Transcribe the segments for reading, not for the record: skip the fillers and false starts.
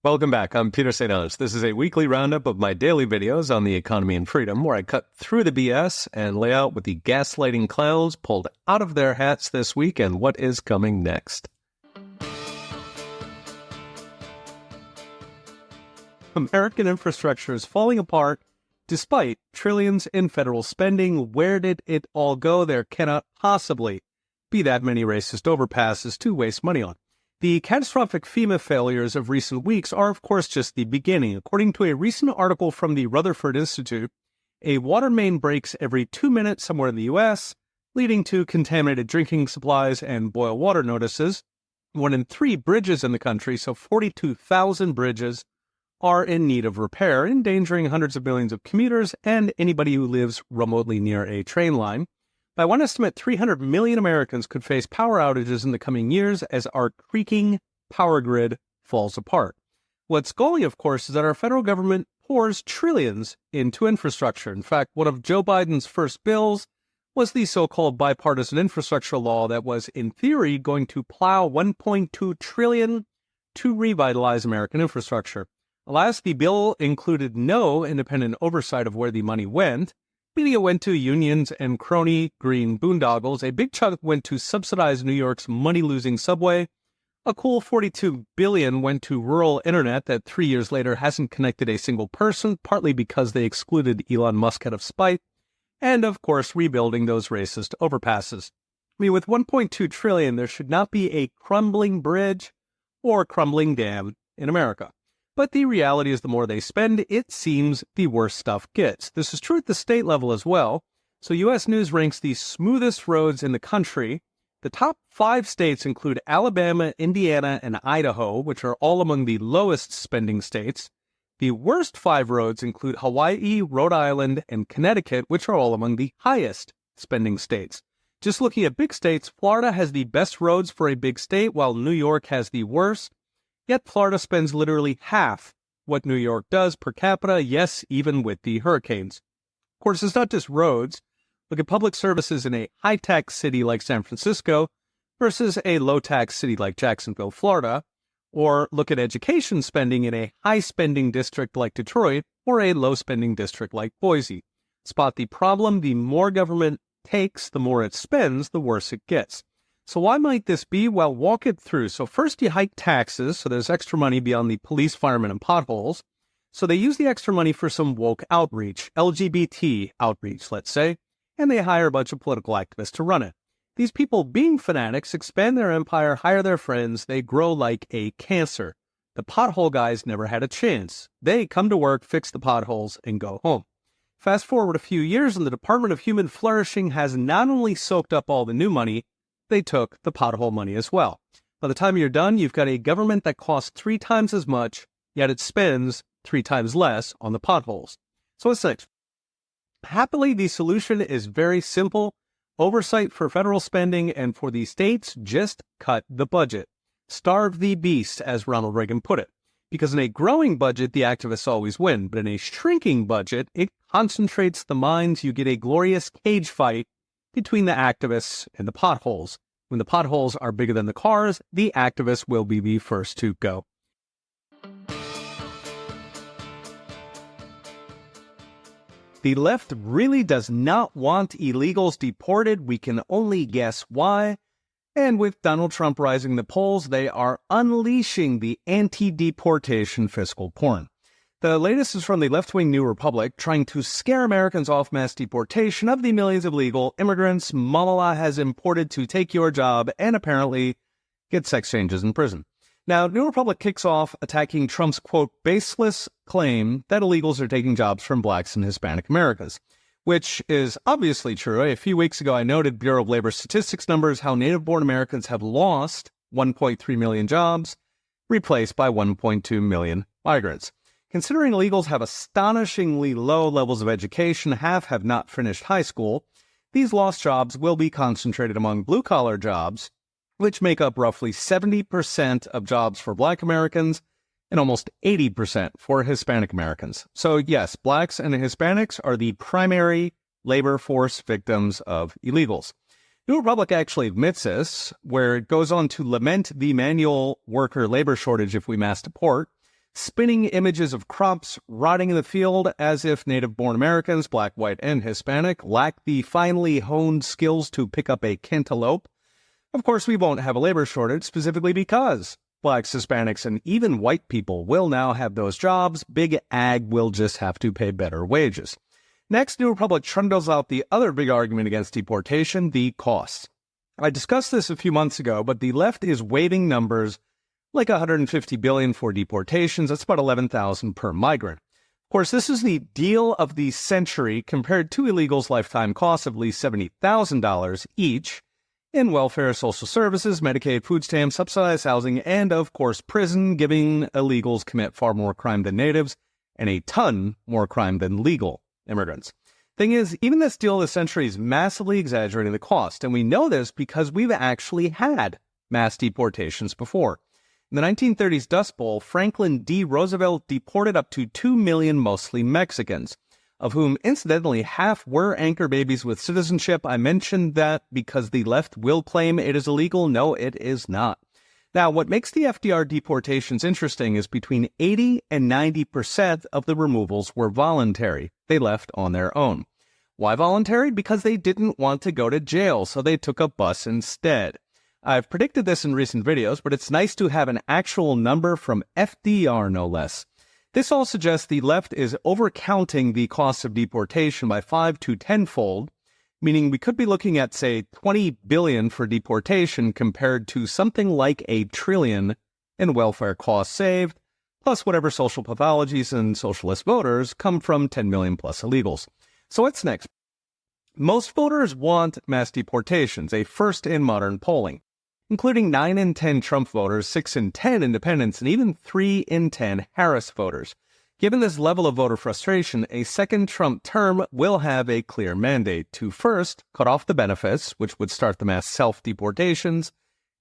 Welcome back. I'm Peter St. Onge. This is a weekly roundup of my daily videos on the economy and freedom, where I cut through the BS and lay out what the gaslighting clowns pulled out of their hats this week and what is coming next. American infrastructure is falling apart despite trillions in federal spending. Where did it all go? There cannot possibly be that many racist overpasses to waste money on. The catastrophic FEMA failures of recent weeks are, of course, just the beginning. According to a recent article from the Rutherford Institute, a water main breaks every 2 minutes somewhere in the U.S., leading to contaminated drinking supplies and boil water notices. 1 in 3 bridges in the country, so 42,000 bridges, are in need of repair, endangering hundreds of millions of commuters and anybody who lives remotely near a train line. By one estimate, 300 million Americans could face power outages in the coming years as our creaking power grid falls apart. What's galling, of course, is that our federal government pours trillions into infrastructure. In fact, one of Joe Biden's first bills was the so-called bipartisan infrastructure law that was, in theory, going to plow $1.2 trillion to revitalize American infrastructure. Alas, the bill included no independent oversight of where the money went. Meaning it went to unions and crony green boondoggles. A big chunk went to subsidize New York's money-losing subway. A cool $42 billion went to rural internet that 3 years later hasn't connected a single person, partly because they excluded Elon Musk out of spite. And, of course, rebuilding those racist overpasses. I mean, with $1.2 trillion, there should not be a crumbling bridge or crumbling dam in America. But the reality is the more they spend, it seems the worse stuff gets. This is true at the state level as well. So U.S. News ranks the smoothest roads in the country. The top 5 states include Alabama, Indiana, and Idaho, which are all among the lowest spending states. The worst 5 roads include Hawaii, Rhode Island, and Connecticut, which are all among the highest spending states. Just looking at big states, Florida has the best roads for a big state, while New York has the worst. Yet Florida spends literally half what New York does per capita, yes, even with the hurricanes. Of course, it's not just roads. Look at public services in a high-tax city like San Francisco versus a low-tax city like Jacksonville, Florida. Or look at education spending in a high-spending district like Detroit or a low-spending district like Boise. Spot the problem: the more government takes, the more it spends, the worse it gets. So why might this be? Well, walk it through. So first you hike taxes, so there's extra money beyond the police, firemen, and potholes. So they use the extra money for some woke outreach, LGBT outreach, let's say, and they hire a bunch of political activists to run it. These people, being fanatics, expand their empire, hire their friends, they grow like a cancer. The pothole guys never had a chance. They come to work, fix the potholes, and go home. Fast forward a few years, and the Department of Human Flourishing has not only soaked up all the new money, they took the pothole money as well. By the time you're done, you've got a government that costs 3 times as much, yet it spends 3 times less on the potholes. So what's next? Happily, the solution is very simple. Oversight for federal spending, and for the states, just cut the budget. Starve the beast, as Ronald Reagan put it. Because in a growing budget, the activists always win, but in a shrinking budget, it concentrates the minds. You get a glorious cage fight between the activists and the potholes. When the potholes are bigger than the cars, the activists will be the first to go. The left really does not want illegals deported. We can only guess why. And with Donald Trump rising the polls, they are unleashing the anti-deportation fiscal porn. The latest is from the left-wing New Republic, trying to scare Americans off mass deportation of the millions of illegal immigrants Malala has imported to take your job and apparently get sex changes in prison. Now, New Republic kicks off attacking Trump's, quote, baseless claim that illegals are taking jobs from blacks and Hispanic Americans, which is obviously true. A few weeks ago, I noted Bureau of Labor Statistics numbers, how native-born Americans have lost 1.3 million jobs, replaced by 1.2 million migrants. Considering illegals have astonishingly low levels of education, half have not finished high school, these lost jobs will be concentrated among blue-collar jobs, which make up roughly 70% of jobs for Black Americans and almost 80% for Hispanic Americans. So yes, blacks and Hispanics are the primary labor force victims of illegals. New Republic actually admits this, where it goes on to lament the manual worker labor shortage if we mass deport. spinning images of crops rotting in the field as if native-born Americans, black, white, and Hispanic, lack the finely honed skills to pick up a cantaloupe. Of course, we won't have a labor shortage specifically because blacks, Hispanics, and even white people will now have those jobs. Big Ag will just have to pay better wages. Next, New Republic trundles out the other big argument against deportation, the costs. I discussed this a few months ago, but the left is waving numbers like $150 billion for deportations. That's about $11,000 per migrant. Of course, this is the deal of the century compared to illegals' lifetime costs of at least $70,000 each in welfare, social services, Medicaid, food stamps, subsidized housing, and, of course, prison, giving illegals commit far more crime than natives and a ton more crime than legal immigrants. Thing is, even this deal of the century is massively exaggerating the cost, and we know this because we've actually had mass deportations before. In the 1930s Dust Bowl, Franklin D. Roosevelt deported up to 2 million mostly Mexicans, of whom, incidentally, half were anchor babies with citizenship. I mentioned that because the left will claim it is illegal. No, it is not. Now, what makes the FDR deportations interesting is between 80 and 90% of the removals were voluntary. They left on their own. Why voluntary? Because they didn't want to go to jail, so they took a bus instead. I've predicted this in recent videos, but it's nice to have an actual number from FDR, no less. This all suggests the left is overcounting the cost of deportation by 5 to 10-fold, meaning we could be looking at, say, $20 billion for deportation compared to something like $1 trillion in welfare costs saved, plus whatever social pathologies and socialist voters come from 10 million plus illegals. So what's next? Most voters want mass deportations, a first in modern polling, including 9 in 10 Trump voters, 6 in 10 independents, and even 3 in 10 Harris voters. Given this level of voter frustration, a second Trump term will have a clear mandate to first cut off the benefits, which would start the mass self-deportations,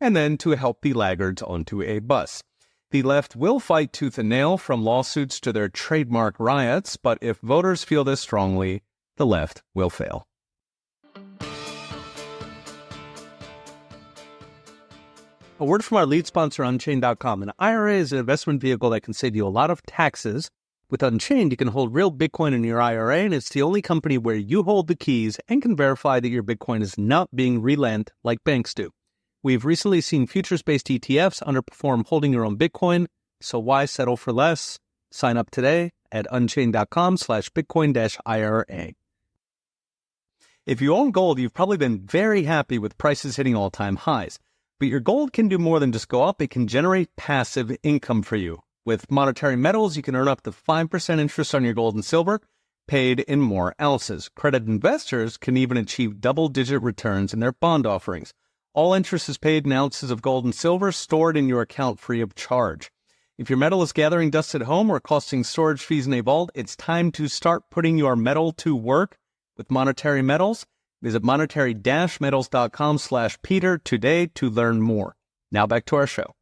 and then to help the laggards onto a bus. The left will fight tooth and nail, from lawsuits to their trademark riots, but if voters feel this strongly, the left will fail. A word from our lead sponsor, Unchained.com. An IRA is an investment vehicle that can save you a lot of taxes. With Unchained, you can hold real Bitcoin in your IRA, and it's the only company where you hold the keys and can verify that your Bitcoin is not being relent like banks do. We've recently seen futures-based ETFs underperform holding your own Bitcoin, so why settle for less? Sign up today at unchained.com/Bitcoin-IRA. If you own gold, you've probably been very happy with prices hitting all-time highs. But your gold can do more than just go up. It can generate passive income for you. With monetary metals, you can earn up to 5% interest on your gold and silver, paid in more ounces. Credit investors can even achieve double-digit returns in their bond offerings. All interest is paid in ounces of gold and silver stored in your account free of charge. If your metal is gathering dust at home or costing storage fees in a vault, it's time to start putting your metal to work with monetary metals. Visit monetary-metals.com/Peter today to learn more. Now back to our show.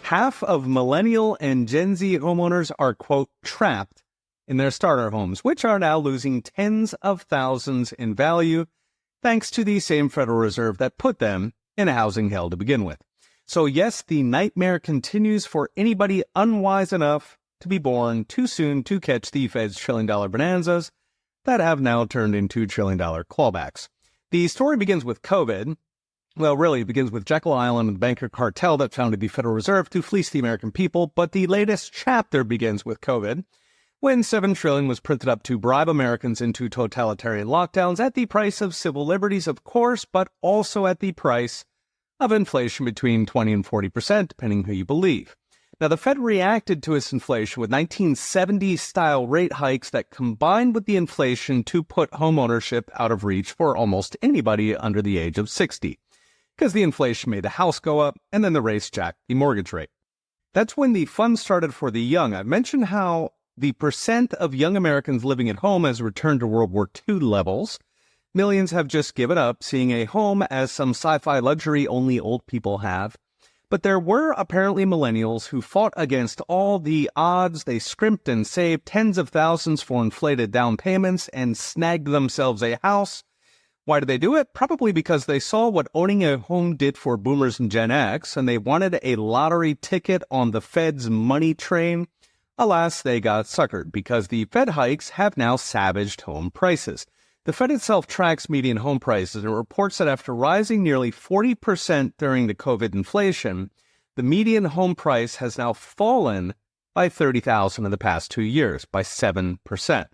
Half of millennial and Gen Z homeowners are, quote, trapped in their starter homes, which are now losing tens of thousands in value, thanks to the same Federal Reserve that put them in a housing hell to begin with. So yes, the nightmare continues for anybody unwise enough to be born too soon to catch the Fed's trillion-dollar bonanzas that have now turned into trillion-dollar clawbacks. The story begins with COVID. Well, really, it begins with Jekyll Island and the banker cartel that founded the Federal Reserve to fleece the American people, but the latest chapter begins with COVID, when $7 trillion was printed up to bribe Americans into totalitarian lockdowns at the price of civil liberties, of course, but also at the price of inflation between 20 and 40%, depending who you believe. Now, the Fed reacted to its inflation with 1970s-style rate hikes that combined with the inflation to put homeownership out of reach for almost anybody under the age of 60. Because the inflation made the house go up, and then the rates jacked the mortgage rate. That's when the fun started for the young. I mentioned how the percent of young Americans living at home has returned to World War II levels. Millions have just given up seeing a home as some sci-fi luxury only old people have. But there were apparently millennials who fought against all the odds. They scrimped and saved tens of thousands for inflated down payments and snagged themselves a house Why did they do it? Probably because they saw what owning a home did for boomers and Gen X, and they wanted a lottery ticket on the Fed's money train. Alas, they got suckered because the Fed hikes have now savaged home prices. The Fed itself tracks median home prices and reports that after rising nearly 40% during the COVID inflation, the median home price has now fallen by $30,000 in the past 2 years, by 7%.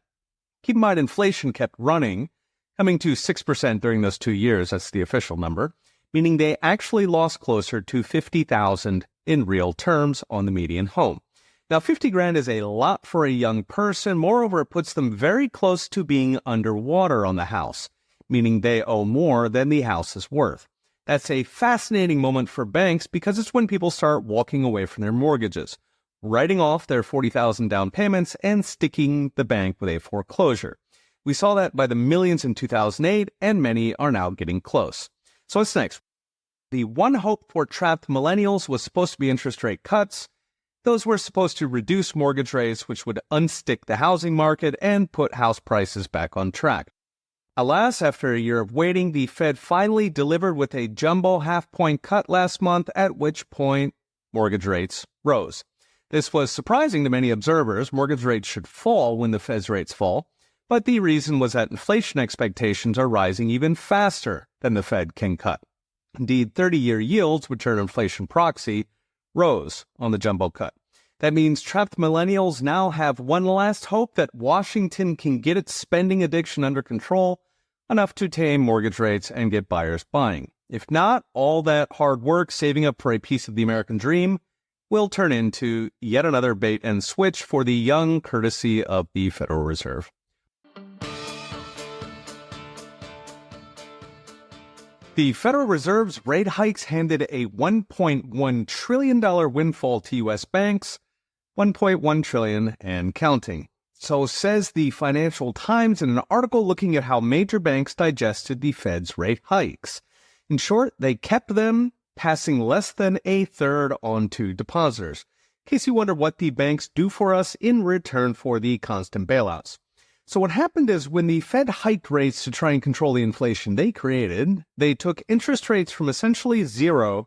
Keep in mind, inflation kept running, coming to 6% during those 2 years. That's the official number, meaning they actually lost closer to $50,000 in real terms on the median home. Now, $50,000 is a lot for a young person. Moreover, it puts them very close to being underwater on the house, meaning they owe more than the house is worth. That's a fascinating moment for banks because it's when people start walking away from their mortgages, writing off their $40,000 down payments and sticking the bank with a foreclosure. We saw that by the millions in 2008, and many are now getting close. So what's next? The one hope for trapped millennials was supposed to be interest rate cuts. Those were supposed to reduce mortgage rates, which would unstick the housing market and put house prices back on track. Alas, after a year of waiting, the Fed finally delivered with a jumbo half-point cut last month, at which point mortgage rates rose. This was surprising to many observers. Mortgage rates should fall when the Fed's rates fall, but the reason was that inflation expectations are rising even faster than the Fed can cut. Indeed, 30-year yields, which are an inflation proxy, rose on the jumbo cut. That means trapped millennials now have one last hope that Washington can get its spending addiction under control, enough to tame mortgage rates and get buyers buying. If not, all that hard work saving up for a piece of the American dream will turn into yet another bait and switch for the young, courtesy of the Federal Reserve. The Federal Reserve's rate hikes handed a $1.1 trillion windfall to U.S. banks, $1.1 trillion and counting. So says the Financial Times in an article looking at how major banks digested the Fed's rate hikes. In short, they kept them, passing less than a third on to depositors. In case you wonder what the banks do for us in return for the constant bailouts. So what happened is when the Fed hiked rates to try and control the inflation they created, they took interest rates from essentially zero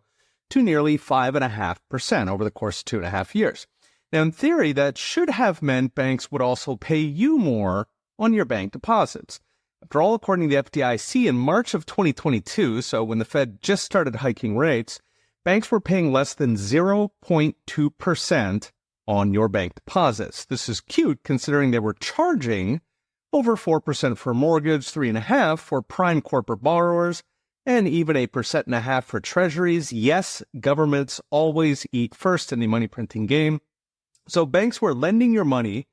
to nearly 5.5% over the course of 2.5 years. Now, in theory, that should have meant banks would also pay you more on your bank deposits. After all, according to the FDIC, in March of 2022, so when the Fed just started hiking rates, banks were paying less than 0.2% on your bank deposits. This is cute considering they were charging over 4% for a mortgage, 3.5% for prime corporate borrowers, and even 1.5% for treasuries. Yes, governments always eat first in the money printing game. So banks were lending your money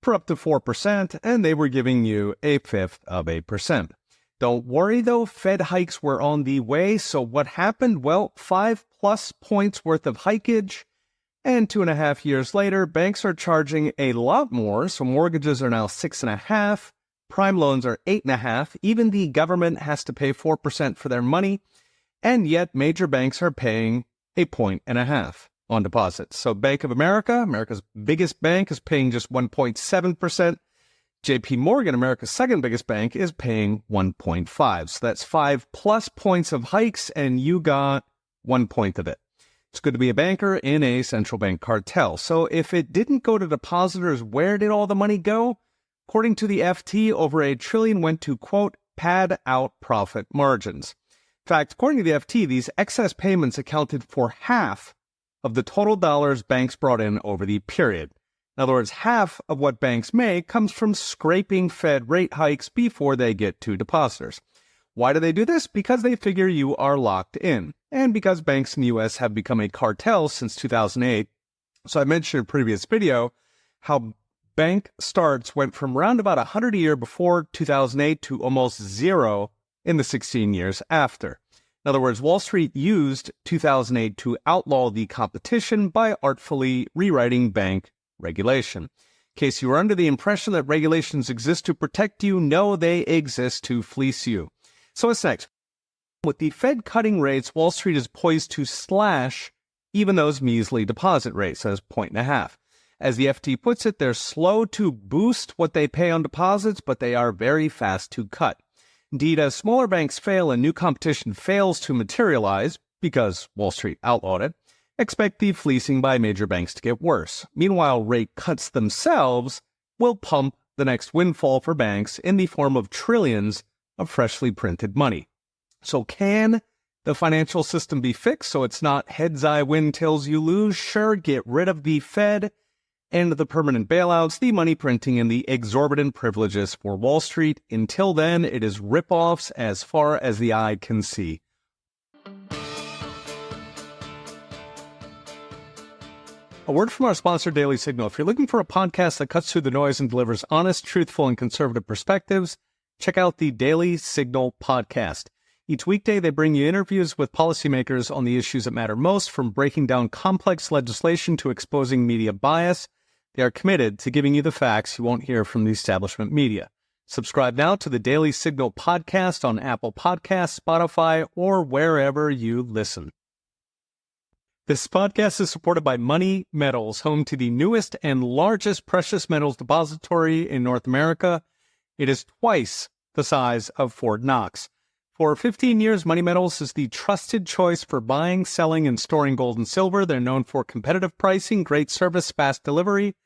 for up to 4%, and they were giving you 0.1%. Don't worry, though, Fed hikes were on the way. So what happened? Well, 5+ points worth of hikeage, and 2.5 years later, banks are charging a lot more. So mortgages are now 6.5%, prime loans are 8.5%. Even the government has to pay 4% for their money, and yet major banks are paying 1.5 points on deposits. So Bank of America, America's biggest bank, is paying just 1.7%. JP Morgan, America's second biggest bank, is paying 1.5%. So that's 5+ points of hikes, and you got 1 point of it. It's good to be a banker in a central bank cartel. So if it didn't go to depositors, where did all the money go? According to the FT, over $1 trillion went to, quote, pad out profit margins. In fact, according to the FT, these excess payments accounted for half of the total dollars banks brought in over the period. In other words, half of what banks make comes from scraping Fed rate hikes before they get to depositors. Why do they do this? Because they figure you are locked in, and because banks in the U.S. have become a cartel since 2008. So I mentioned in a previous video how bank starts went from around about 100 a year before 2008 to almost zero in the 16 years after. In other words, Wall Street used 2008 to outlaw the competition by artfully rewriting bank regulation. In case you were under the impression that regulations exist to protect you, no, they exist to fleece you. So what's next? With the Fed cutting rates, Wall Street is poised to slash even those measly deposit rates as 1.5. As the FT puts it, they're slow to boost what they pay on deposits, but they are very fast to cut. Indeed, as smaller banks fail and new competition fails to materialize, because Wall Street outlawed it, expect the fleecing by major banks to get worse. Meanwhile, rate cuts themselves will pump the next windfall for banks in the form of trillions of freshly printed money. So can the financial system be fixed so it's not heads I win, tails you lose? Sure, get rid of the Fed and the permanent bailouts, the money printing, and the exorbitant privileges for Wall Street. Until then, it is rip-offs as far as the eye can see. A word from our sponsor, Daily Signal. If you're looking for a podcast that cuts through the noise and delivers honest, truthful, and conservative perspectives, check out the Daily Signal podcast. Each weekday, they bring you interviews with policymakers on the issues that matter most, from breaking down complex legislation to exposing media bias. They are committed to giving you the facts you won't hear from the establishment media. Subscribe now to the Daily Signal podcast on Apple Podcasts, Spotify, or wherever you listen. This podcast is supported by Money Metals, home to the newest and largest precious metals depository in North America. It is twice the size of Fort Knox. For 15 years, Money Metals is the trusted choice for buying, selling, and storing gold and silver. They're known for competitive pricing, great service, fast delivery,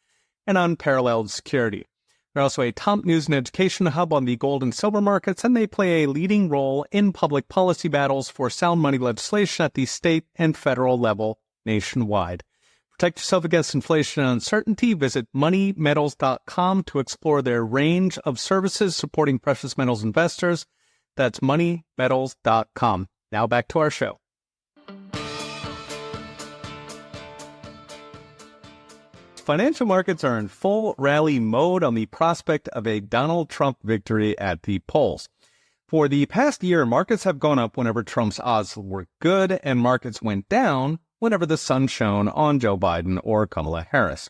and unparalleled security. They're also a top news and education hub on the gold and silver markets, and they play a leading role in public policy battles for sound money legislation at the state and federal level nationwide. Protect yourself against inflation and uncertainty. Visit moneymetals.com to explore their range of services supporting precious metals investors. That's moneymetals.com. Now back to our show. Financial markets are in full rally mode on the prospect of a Donald Trump victory at the polls. For the past year, markets have gone up whenever Trump's odds were good, and markets went down whenever the sun shone on Joe Biden or Kamala Harris.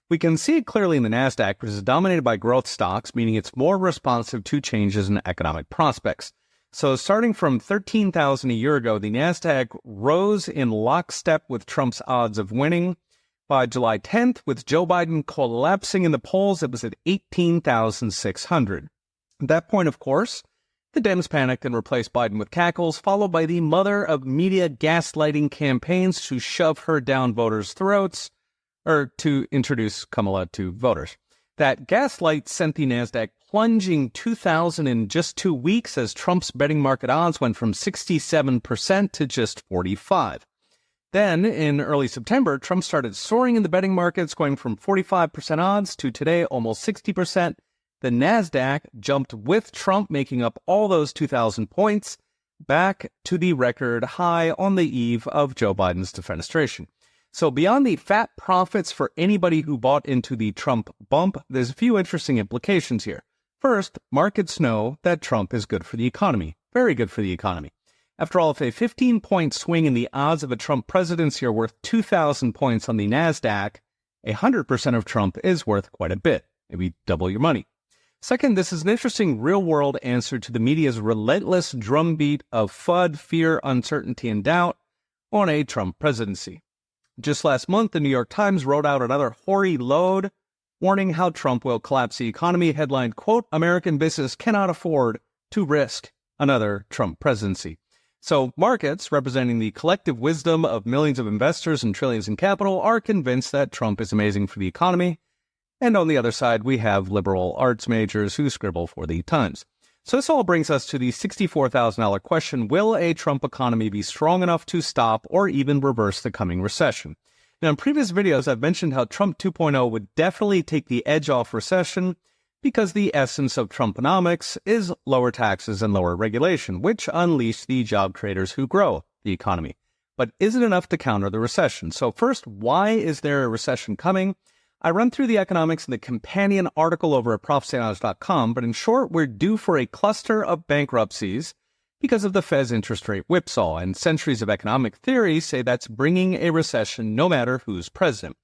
We can see it clearly in the NASDAQ, which is dominated by growth stocks, meaning it's more responsive to changes in economic prospects. So starting from 13,000 a year ago, the NASDAQ rose in lockstep with Trump's odds of winning. By July 10th, with Joe Biden collapsing in the polls, it was at 18,600. At that point, of course, the Dems panicked and replaced Biden with cackles, followed by the mother of media gaslighting campaigns to shove her down voters' throats, or to introduce Kamala to voters. That gaslight sent the NASDAQ plunging 2,000 in just 2 weeks as Trump's betting market odds went from 67% to just 45%. Then, in early September, Trump started soaring in the betting markets, going from 45% odds to today almost 60%. The NASDAQ jumped with Trump, making up all those 2,000 points, back to the record high on the eve of Joe Biden's defenestration. So beyond the fat profits for anybody who bought into the Trump bump, there's a few interesting implications here. First, markets know that Trump is good for the economy, very good for the economy. After all, if a 15-point swing in the odds of a Trump presidency are worth 2,000 points on the NASDAQ, 100% of Trump is worth quite a bit, maybe double your money. Second, this is an interesting real-world answer to the media's relentless drumbeat of FUD, fear, uncertainty, and doubt on a Trump presidency. Just last month, the New York Times wrote out another hoary load, warning how Trump will collapse the economy, headlined, quote, "American business cannot afford to risk another Trump presidency." So markets, representing the collective wisdom of millions of investors and trillions in capital, are convinced that Trump is amazing for the economy. And on the other side, we have liberal arts majors who scribble for the Times. So this all brings us to the $64,000 question: will a Trump economy be strong enough to stop or even reverse the coming recession? Now, in previous videos, I've mentioned how Trump 2.0 would definitely take the edge off recession, because the essence of Trumponomics is lower taxes and lower regulation, which unleash the job creators who grow the economy. But is it enough to counter the recession? So first, why is there a recession coming? I run through the economics in the companion article over at ProfitStandOuters.com, but in short, we're due for a cluster of bankruptcies because of the Fed's interest rate whipsaw, and centuries of economic theory say that's bringing a recession no matter who's president.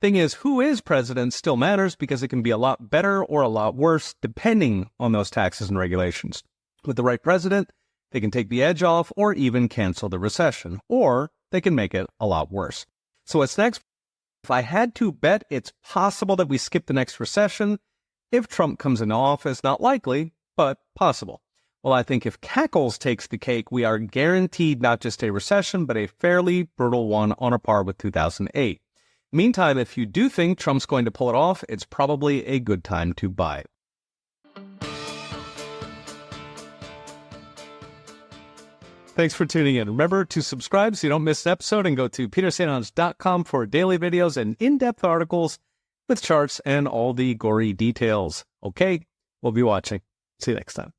Thing is, who is president still matters because it can be a lot better or a lot worse depending on those taxes and regulations. With the right president, they can take the edge off or even cancel the recession, or they can make it a lot worse. So what's next? If I had to bet, it's possible that we skip the next recession if Trump comes into office. Not likely, but possible. Well, I think if cackles takes the cake, we are guaranteed not just a recession, but a fairly brutal one on a par with 2008. Meantime, if you do think Trump's going to pull it off, it's probably a good time to buy. Thanks for tuning in. Remember to subscribe so you don't miss an episode, and go to petersanons.com for daily videos and in-depth articles with charts and all the gory details. Okay, we'll be watching. See you next time.